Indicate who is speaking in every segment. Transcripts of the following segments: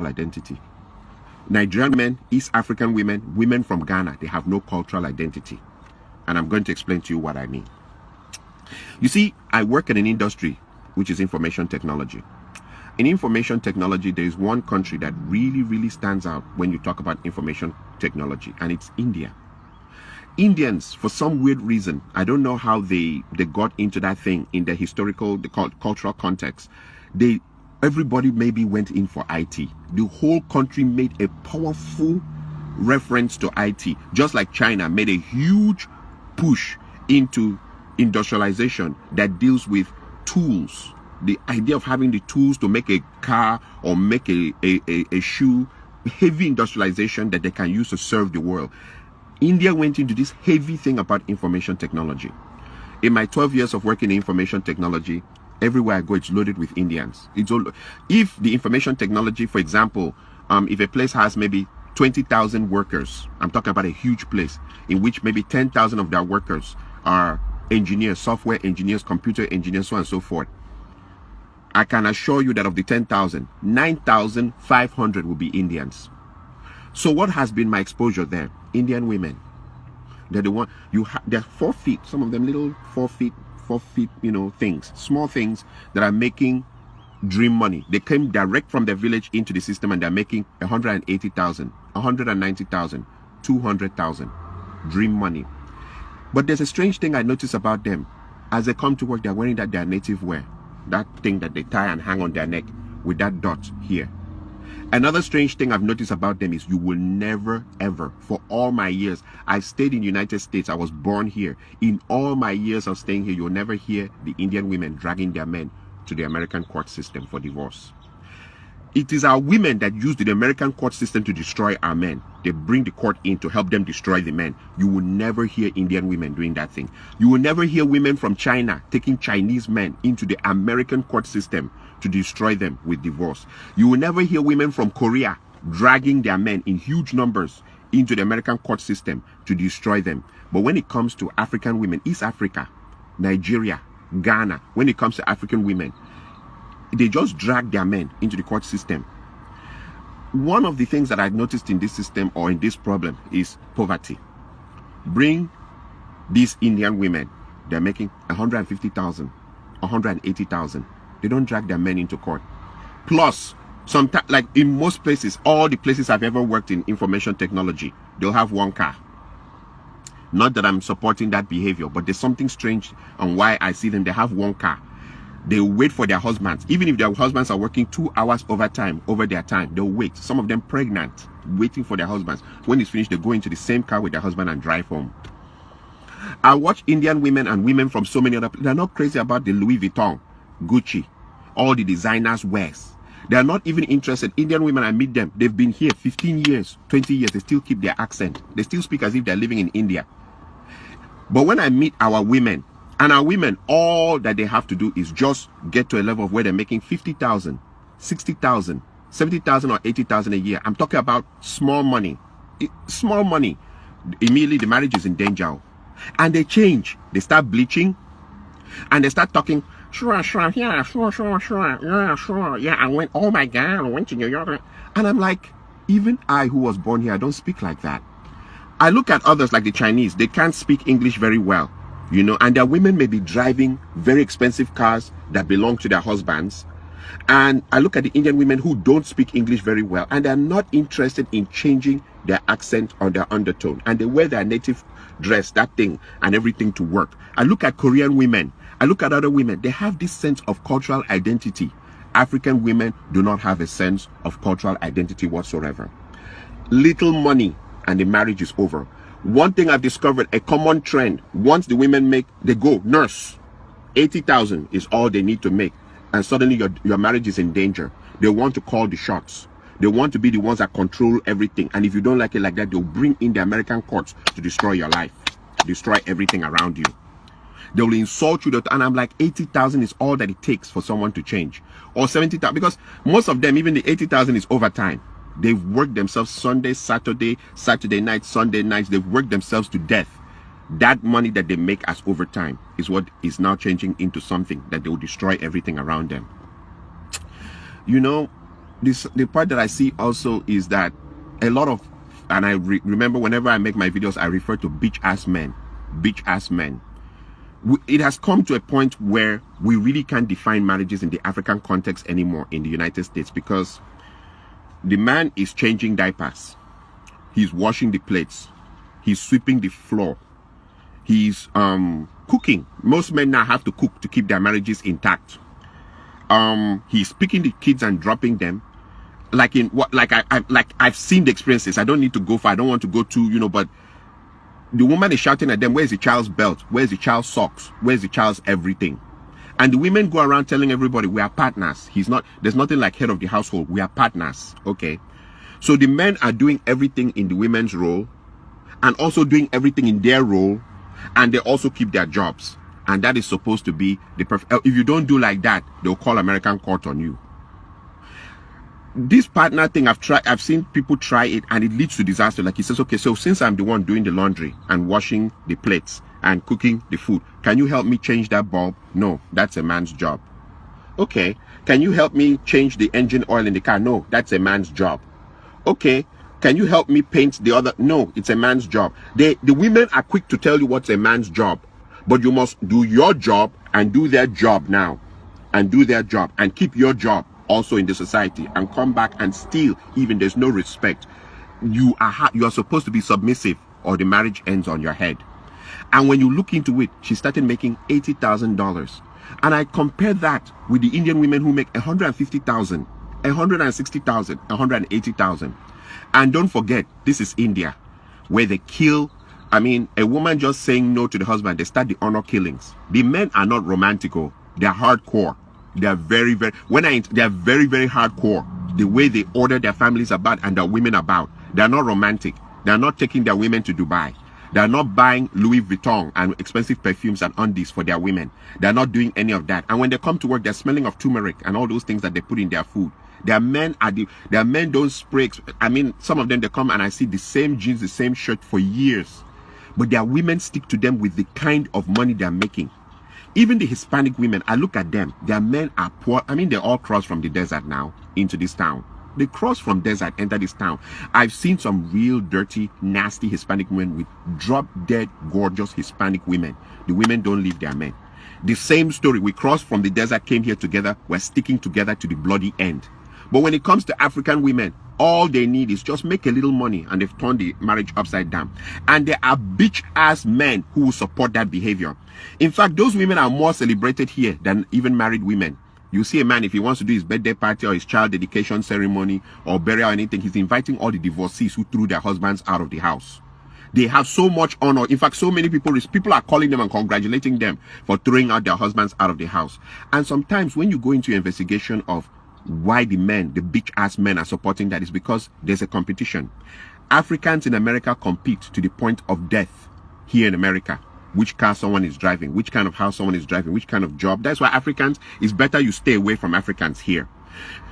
Speaker 1: identity. Nigerian women, East African women, women from Ghana, they have no cultural identity. And I'm going to explain to you what I mean. You see, I work in an industry which is information technology. In information technology, there is one country that really stands out when you talk about information technology, and it's India. Indians, for some weird reason, I don't know how they got into that thing in the historical, the cultural context. Everybody maybe went in for IT. The whole country made a powerful reference to IT, just like China made a huge push into industrialization that deals with tools. The idea of having the tools to make a car or make a shoe, heavy industrialization that they can use to serve the world. India went into this heavy thing about information technology. In my 12 years of working in information technology, everywhere I go, it's loaded with Indians. If the information technology, for example, if a place has maybe 20,000 workers, I'm talking about a huge place, in which maybe 10,000 of their workers are engineers, software engineers, computer engineers, so on and so forth. I can assure you that of the 10,000, 9,500 will be Indians. So what has been my exposure there? Indian women. They're the one, they're 4 feet, some of them little 4 feet, things, small things that are making dream money. They came direct from their village into the system and they're making 180,000, 190,000, 200,000 dream money. But there's a strange thing I notice about them. As they come to work, they're wearing their native wear, that thing that they tie and hang on their neck with that dot here. Another strange thing I've noticed about them is you will never ever, for all my years, I stayed in the United States, I was born here. In all my years of staying here, you'll never hear the Indian women dragging their men to the American court system for divorce. It is our women that use the American court system to destroy our men. They bring the court in to help them destroy the men. You will never hear Indian women doing that thing. You will never hear women from China taking Chinese men into the American court system to destroy them with divorce. You will never hear women from Korea dragging their men in huge numbers into the American court system to destroy them. But when it comes to African women, East Africa, Nigeria, Ghana, when it comes to African women, they just drag their men into the court system. One of the things that I've noticed in this system or in this problem is poverty. Bring these Indian women, they're making 150,000, 180,000. They don't drag their men into court. Plus, sometimes, like in most places, all the places I've ever worked in information technology, they'll have one car. Not that I'm supporting that behavior, but there's something strange on why I see them. They have one car. They wait for their husbands. Even if their husbands are working 2 hours overtime over their time, they'll wait. Some of them pregnant, waiting for their husbands. When it's finished, they go into the same car with their husband and drive home. I watch Indian women and women from so many other places. They're not crazy about the Louis Vuitton, Gucci, all the designers wears. They are not even interested. Indian women, I meet them. They've been here 15 years, 20 years. They still keep their accent. They still speak as if they're living in India. But when I meet our women, and our women, all that they have to do is just get to a level of where they're making 50,000, 60,000, 70,000 or 80,000 a year. I'm talking about small money. Small money. Immediately the marriage is in danger. And they change. They start bleaching. And they start talking, sure, yeah, sure. Yeah, I went, oh my God, I went to New York. And I'm like, even I who was born here, I don't speak like that. I look at others like the Chinese. They can't speak English very well. And their women may be driving very expensive cars that belong to their husbands. And I look at the Indian women who don't speak English very well, and they're not interested in changing their accent or their undertone. And they wear their native dress, that thing, and everything to work. I look at Korean women. I look at other women. They have this sense of cultural identity. African women do not have a sense of cultural identity whatsoever. Little money, and the marriage is over. One thing I've discovered, a common trend, once the women make, they go, nurse, 80,000 is all they need to make. And suddenly your marriage is in danger. They want to call the shots. They want to be the ones that control everything. And if you don't like it like that, they'll bring in the American courts to destroy your life, destroy everything around you. They will insult you. And I'm like, 80,000 is all that it takes for someone to change. Or 70,000, because most of them, even the 80,000 is overtime. They've worked themselves Sunday, Saturday, Saturday night, Sunday nights. They've worked themselves to death. That money that they make as overtime is what is now changing into something that they will destroy everything around them. the part that I see also is that a lot of, and I remember whenever I make my videos, I refer to bitch ass men. Bitch ass men. It has come to a point where we really can't define marriages in the African context anymore in the United States, because the man is changing diapers, he's washing the plates, he's sweeping the floor, he's cooking. Most men now have to cook to keep their marriages intact. He's picking the kids and dropping them. Like in what, like I've seen the experiences. I don't need to go far. I don't want to go too, you know, but the woman is shouting at them, where's the child's belt? Where's the child's socks? Where's the child's everything? And the women go around telling everybody, we are partners. There's nothing like head of the household. We are partners. Okay. So the men are doing everything in the women's role and also doing everything in their role, and they also keep their jobs. And that is supposed to be the perfect. If you don't do like that, they'll call American court on you. This partner thing, I've seen people try it, and it leads to disaster. Like he says, okay, so since I'm the one doing the laundry and washing the plates and cooking the food, can you help me change that bulb? No, that's a man's job. Okay, can you help me change the engine oil in the car? No, that's a man's job. Okay, can you help me paint the other? No, it's a man's job. The women are quick to tell you what's a man's job, but you must do your job and do their job now, and do their job and keep your job also in the society, and come back and still, even there's no respect, you are supposed to be submissive, or the marriage ends on your head. And when you look into it, she started making $80,000, and I compare that with the Indian women who make 150,000, 160,000, 180,000. And don't forget, this is India, where they kill. I mean, a woman just saying no to the husband, they start the honor killings. The men are not romantical, they're hardcore. They are very, very, they are very, very hardcore. The way they order their families about and their women about. They are not romantic. They are not taking their women to Dubai. They are not buying Louis Vuitton and expensive perfumes and undies for their women. They are not doing any of that. And when they come to work, they're smelling of turmeric and all those things that they put in their food. Their men don't spray. I mean, some of them, they come and I see the same jeans, the same shirt for years. But their women stick to them with the kind of money they're making. Even the Hispanic women, I look at them, their men are poor. I mean, they all cross from the desert now into this town. They cross from desert, enter this town. I've seen some real dirty, nasty Hispanic women with drop-dead, gorgeous Hispanic women. The women don't leave their men. The same story, we crossed from the desert, came here together, we're sticking together to the bloody end. But when it comes to African women, all they need is just make a little money, and they've turned the marriage upside down. And there are bitch-ass men who will support that behavior. In fact, those women are more celebrated here than even married women. You see a man, if he wants to do his birthday party or his child dedication ceremony or burial or anything, he's inviting all the divorcees who threw their husbands out of the house. They have so much honor. In fact, so many people are calling them and congratulating them for throwing out their husbands out of the house. And sometimes when you go into investigation of why the bitch ass men are supporting that, is because there's a competition. Africans in America compete to the point of death here in America. Which car someone is driving, which kind of house someone is driving, which kind of job. That's why Africans, it's better you stay away from Africans here.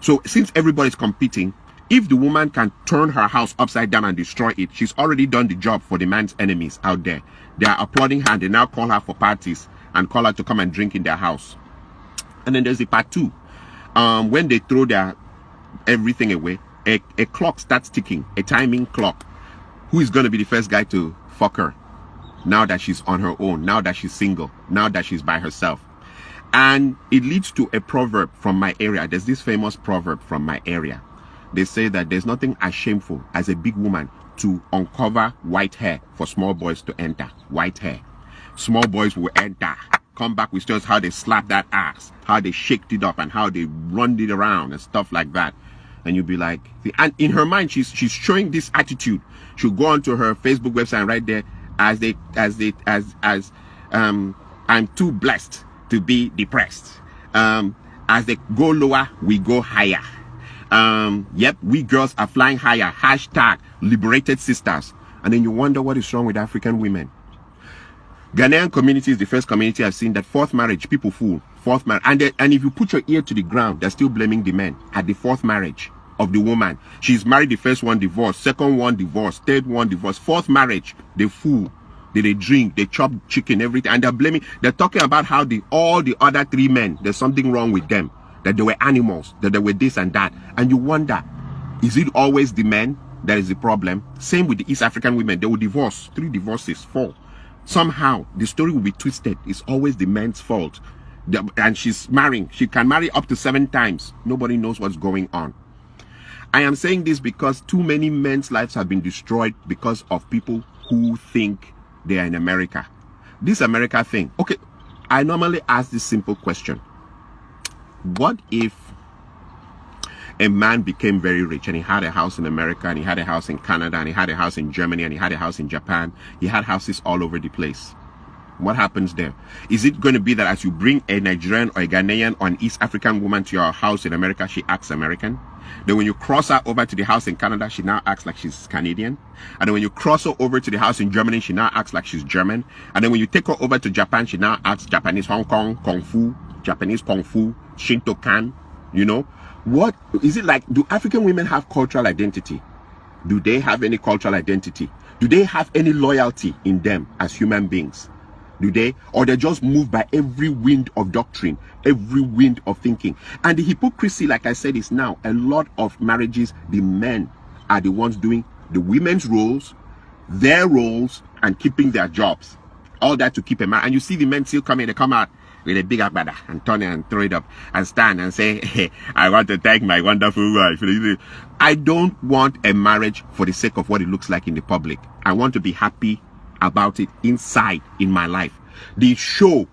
Speaker 1: So since everybody's competing, if the woman can turn her house upside down and destroy it, she's already done the job for the man's enemies out there. They are applauding her. They now call her for parties and call her to come and drink in their house. And then there's the part two. When they throw their everything away, a clock starts ticking, a timing clock. Who is going to be the first guy to fuck her? Now that she's on her own, now that she's single, now that she's by herself. And it leads to a proverb from my area. There's this famous proverb from my area. They say that there's nothing as shameful as a big woman to uncover white hair for small boys to enter. White hair. Small boys will enter, come back with stories how they slap that ass, how they shaked it up and how they run it around and stuff like that. And you'll be like, and in her mind, she's showing this attitude. She'll go onto her Facebook website and right there, I'm too blessed to be depressed. As they go lower, we go higher. Yep, we girls are flying higher. Hashtag liberated sisters. And then you wonder what is wrong with African women. Ghanaian community is the first community I've seen that fourth marriage, people fool. Fourth marriage. And if you put your ear to the ground, they're still blaming the men at the fourth marriage of the woman. She's married, the first one divorced, second one divorced, third one divorced, fourth marriage, they fool. They drink, they chop chicken, everything, and they're talking about how all the other three men, there's something wrong with them. that they were animals, that they were this and that. And you wonder, is it always the men that is the problem? Same with the East African women. They will divorce, 3 divorces, 4. Somehow, the story will be twisted. It's always the men's fault. And she's marrying. She can marry up to 7 times. Nobody knows what's going on. I am saying this because too many men's lives have been destroyed because of people who think they are in America. This America thing. Okay, I normally ask this simple question. What if a man became very rich and he had a house in America and he had a house in Canada and he had a house in Germany and he had a house in Japan? He had houses all over the place. What happens there? Is it going to be that as you bring a Nigerian or a Ghanaian or an East African woman to your house in America, she acts American? Then when you cross her over to the house in Canada, she now acts like she's Canadian. And then when you cross her over to the house in Germany, she now acts like she's German. And then when you take her over to Japan, she now acts Japanese Hong Kong, Kung Fu, Japanese Kung Fu, Shinto-kan, you know? What is it like? Do African women have cultural identity? Do they have any cultural identity? Do they have any loyalty in them as human beings? Do they? Or they're just moved by every wind of doctrine, every wind of thinking. And the hypocrisy, like I said, is now a lot of marriages, the men are the ones doing the women's roles, their roles, and keeping their jobs. All that to keep a man. And you see the men still coming, they come out with a big agbada and turn it and throw it up and stand and say, hey, I want to thank my wonderful wife. I don't want a marriage for the sake of what it looks like in the public. I want to be happy about it inside in my life. The show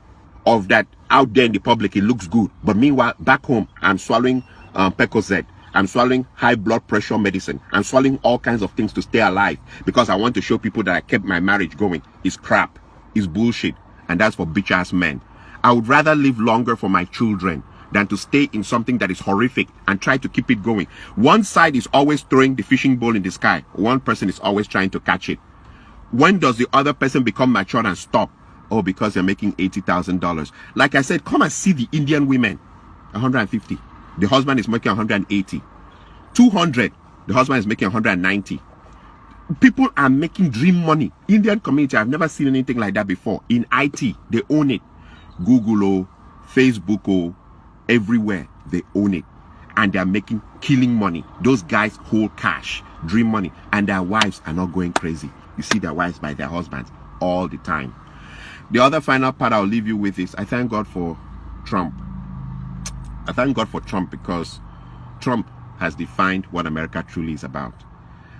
Speaker 1: of that out there in the public, it looks good, but meanwhile back home I'm swallowing Percocet, I'm swallowing high blood pressure medicine, I'm swallowing all kinds of things to stay alive because I want to show people that I kept my marriage going. It's crap, it's bullshit, and that's for bitch ass men. I would rather live longer for my children than to stay in something that is horrific and try to keep it going. One side is always throwing the fishing bowl in the sky, one person is always trying to catch it. When does the other person become mature and stop? Oh, because they're making $80,000. Like I said, come and see the Indian women. 150. The husband is making 180. 200. The husband is making 190. People are making dream money. Indian community, I've never seen anything like that before. In IT, they own it. Google, Facebook, everywhere, they own it. And they're making killing money. Those guys hold cash, dream money. And their wives are not going crazy. You see their wives by their husbands all the time. The other final part I'll leave you with is I thank God for Trump. I thank God for Trump because Trump has defined what America truly is about.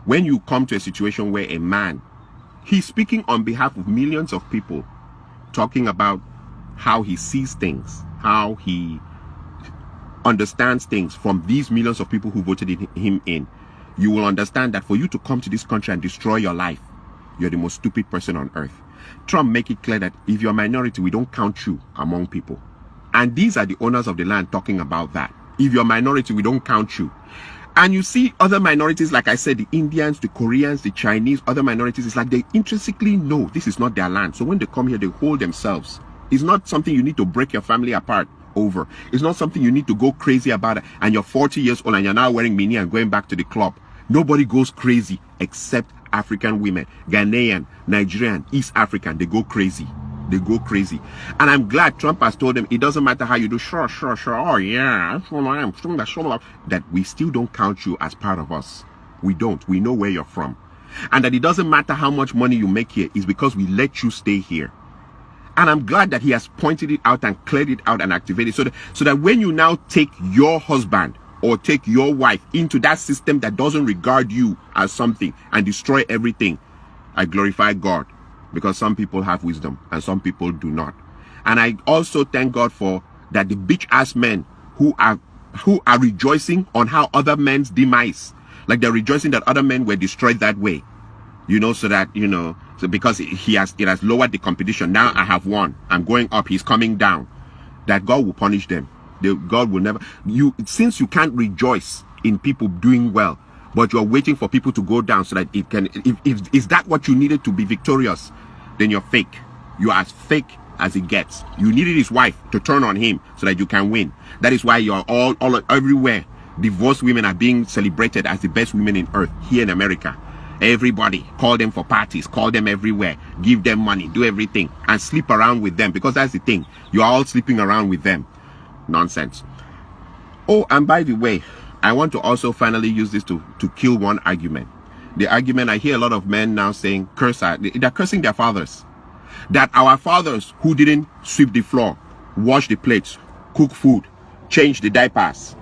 Speaker 1: When you come to a situation where a man, he's speaking on behalf of millions of people, talking about how he sees things, how he understands things from these millions of people who voted him in, you will understand that for you to come to this country and destroy your life, you're the most stupid person on earth. Trump make it clear that if you're a minority, we don't count you among people. And these are the owners of the land talking about that. If you're a minority, we don't count you. And you see other minorities, like I said, the Indians, the Koreans, the Chinese, other minorities, it's like they intrinsically know this is not their land. So when they come here, they hold themselves. It's not something you need to break your family apart over. It's not something you need to go crazy about. And you're 40 years old and you're now wearing mini and going back to the club. Nobody goes crazy except African women, Ghanaian, Nigerian, East African. They go crazy. They go crazy. And I'm glad Trump has told them it doesn't matter how you do. Sure. Oh yeah, that we still don't count you as part of us. We don't. We know where you're from. And that it doesn't matter how much money you make here, is because we let you stay here. And I'm glad that he has pointed it out and cleared it out and activated so that when you now take your husband or take your wife into that system that doesn't regard you as something and destroy everything, I glorify God, because some people have wisdom and some people do not. And I also thank God for that the bitch ass men who are rejoicing on how other men's demise, like they're rejoicing that other men were destroyed that way, you know, so that, you know, so because it has lowered the competition. Now I have won, I'm going up, he's coming down, that God will punish them. God will never, since you can't rejoice in people doing well, but you're waiting for people to go down so that it can, if is that what you needed to be victorious, then you're fake. You are as fake as it gets. You needed his wife to turn on him so that you can win. That is why you're all everywhere. Divorced women are being celebrated as the best women in earth here in America. Everybody call them for parties, call them everywhere, give them money, do everything, and sleep around with them, because that's the thing. You're all sleeping around with them. Nonsense. Oh, and by the way, I want to also finally use this to kill one argument. The argument, I hear a lot of men now saying, they're cursing their fathers. That our fathers who didn't sweep the floor, wash the plates, cook food, change the diapers,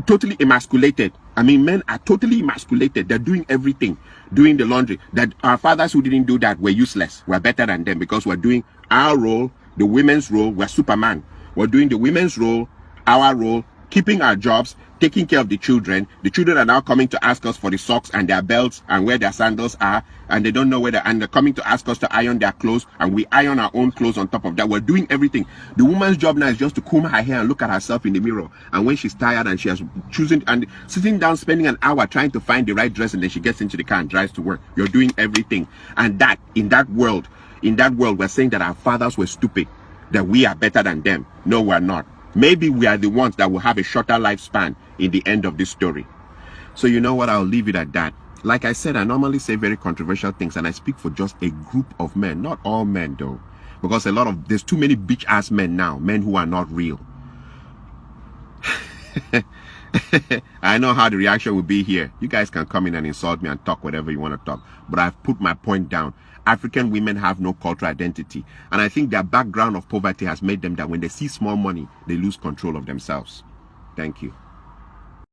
Speaker 1: totally emasculated. I mean, men are totally emasculated. They're doing everything, doing the laundry. That our fathers who didn't do that were useless. We're better than them because we're doing our role, the women's role. We're Superman. We're doing the women's role, our role, keeping our jobs, taking care of the children. The children are now coming to ask us for the socks and their belts and where their sandals are, and they don't know where and they're coming to ask us to iron their clothes, and we iron our own clothes on top of that. We're doing everything. The woman's job now is just to comb her hair and look at herself in the mirror, and when she's tired and she has choosing and sitting down spending an hour trying to find the right dress, and then she gets into the car and drives to work. You're doing everything. And that in that world we're saying that our fathers were stupid, that we are better than them. No, we're not. Maybe we are the ones that will have a shorter lifespan in the end of this story. So you know what, I'll leave it at that. Like I said, I normally say very controversial things, and I speak for just a group of men, not all men though, because there's too many bitch ass men now, men who are not real. I know how the reaction will be here. You guys can come in and insult me and talk whatever you want to talk, but I've put my point down. African women have no cultural identity, and I think their background of poverty has made them that when they see small money, they lose control of themselves. Thank you.